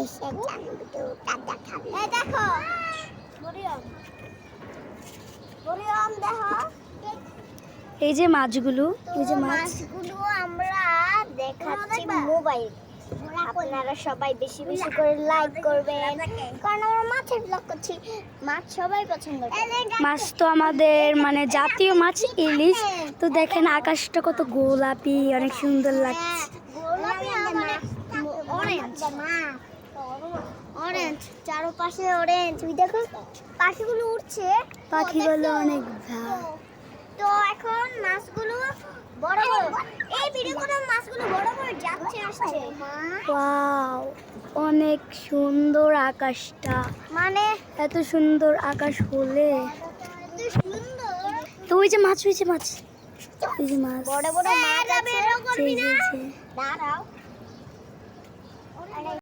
এসে জাদুটা দেখাবে। এই দেখো মরিয়ম, মরিয়ম দেখো এই যে মাছগুলো, এই যে মাছ মাছগুলো আমরা দেখাচ্ছি মোবাইল। আপনারা সবাই বেশি বেশি করে লাইক করবেন, কারণ আমরা মাছের ব্লগ করছি। মাছ সবাই পছন্দ করে। মাছ তো আমাদের মানে জাতীয় মাছ ইলিশ। তো দেখেন আকাশটা কত গোলাপি, অনেক সুন্দর লাগছে। গোলাপি মানে অরেঞ্জ, অরেঞ্জ চারপাশে অরেঞ্জ। ওই দেখো পাখিগুলো উঠছে, পাখিগুলো অনেক ভালো। তো এখন মাছগুলো বড় বড়, এই ভিডিও করে মাছগুলো বড় বড় যাচ্ছে আসছে। ওয়াও, অনেক সুন্দর আকাশটা, মানে এত সুন্দর আকাশ হলে। এত সুন্দর। তো ওই যে মাছ, ওই যে মাছ, ওই যে মাছ, বড় বড় মাছ আছে। এই যে, এই যে। দাঁড়াও।